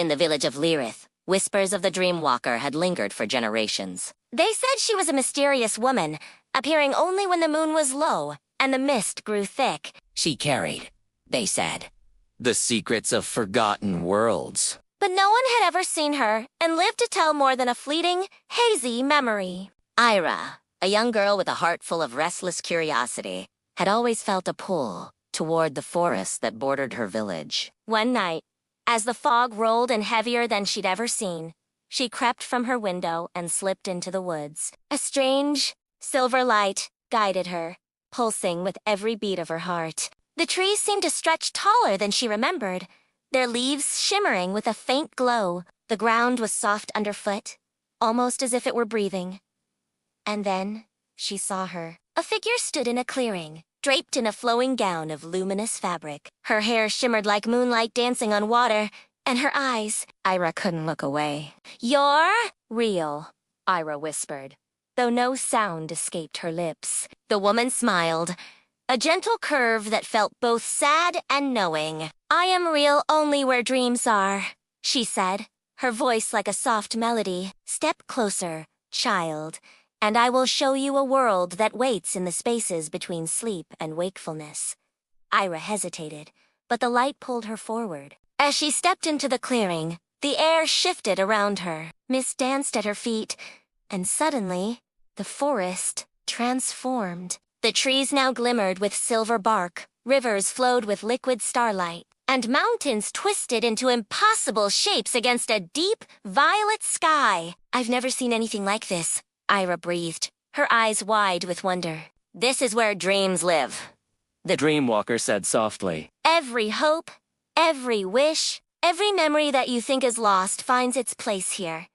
In the village of Lyrith, whispers of the Dreamwalker had lingered for generations. They said she was a mysterious woman, appearing only when the moon was low and the mist grew thick. She carried, they said, the secrets of forgotten worlds. But no one had ever seen her and lived to tell more than a fleeting, hazy memory. Eira, a young girl with a heart full of restless curiosity, had always felt a pull toward the forest that bordered her village. One night, as the fog rolled in heavier than she'd ever seen, she crept from her window and slipped into the woods. A strange, silver light guided her, pulsing with every beat of her heart. The trees seemed to stretch taller than she remembered, their leaves shimmering with a faint glow. The ground was soft underfoot, almost as if it were breathing. And then she saw her. A figure stood in a clearing, draped in a flowing gown of luminous fabric. Her hair shimmered like moonlight dancing on water, and her eyes— Eira couldn't look away. "You're real," Eira whispered, though no sound escaped her lips. The woman smiled, a gentle curve that felt both sad and knowing. "I am real only where dreams are," she said, her voice like a soft melody. "Step closer, child, and I will show you a world that waits in the spaces between sleep and wakefulness." Eira hesitated, but the light pulled her forward. As she stepped into the clearing, the air shifted around her. Mist danced at her feet, and suddenly, the forest transformed. The trees now glimmered with silver bark, rivers flowed with liquid starlight, and mountains twisted into impossible shapes against a deep, violet sky. "I've never seen anything like this," Eira breathed, her eyes wide with wonder. "This is where dreams live," the Dreamwalker said softly. "Every hope, every wish, every memory that you think is lost finds its place here."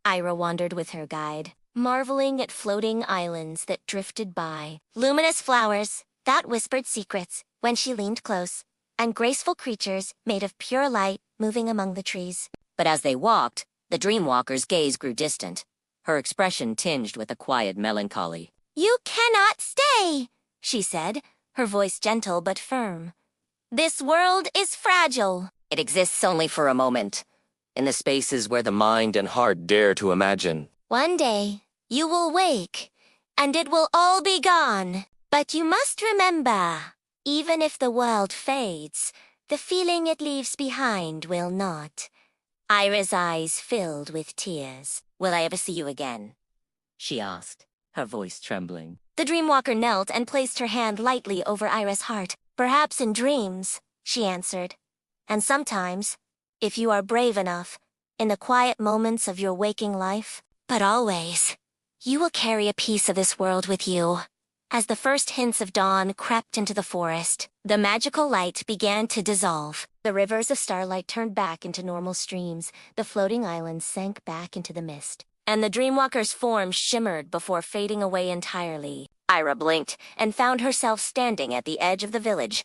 Eira wandered with her guide, marveling at floating islands that drifted by, luminous flowers that whispered secrets when she leaned close, and graceful creatures made of pure light moving among the trees. But as they walked, the Dreamwalker's gaze grew distant, her expression tinged with a quiet melancholy. "You cannot stay," she said, her voice gentle but firm. "This world is fragile. It exists only for a moment, in the spaces where the mind and heart dare to imagine. One day, you will wake, and it will all be gone. But you must remember, even if the world fades, the feeling it leaves behind will not." Eira's eyes filled with tears. "Will I ever see you again?" she asked, her voice trembling. The Dreamwalker knelt and placed her hand lightly over Eira's heart. "Perhaps in dreams," she answered. "And sometimes, if you are brave enough, in the quiet moments of your waking life. But always, you will carry a piece of this world with you." As the first hints of dawn crept into the forest, the magical light began to dissolve. The rivers of starlight turned back into normal streams, the floating islands sank back into the mist, and the Dreamwalker's form shimmered before fading away entirely. Eira blinked and found herself standing at the edge of the village,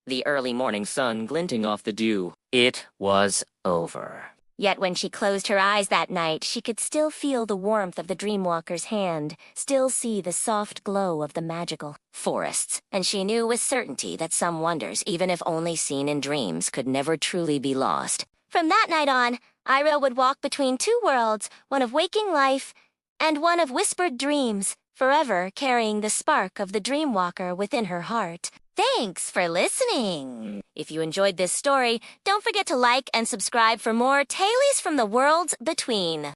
the early morning sun glinting off the dew. It was over. Yet when she closed her eyes that night, she could still feel the warmth of the Dreamwalker's hand, still see the soft glow of the magical forests, and she knew with certainty that some wonders, even if only seen in dreams, could never truly be lost. From that night on, Eira would walk between two worlds, one of waking life and one of whispered dreams, forever carrying the spark of the Dreamwalker within her heart. Thanks for listening. If you enjoyed this story, don't forget to like and subscribe for more Tales from the Worlds Between.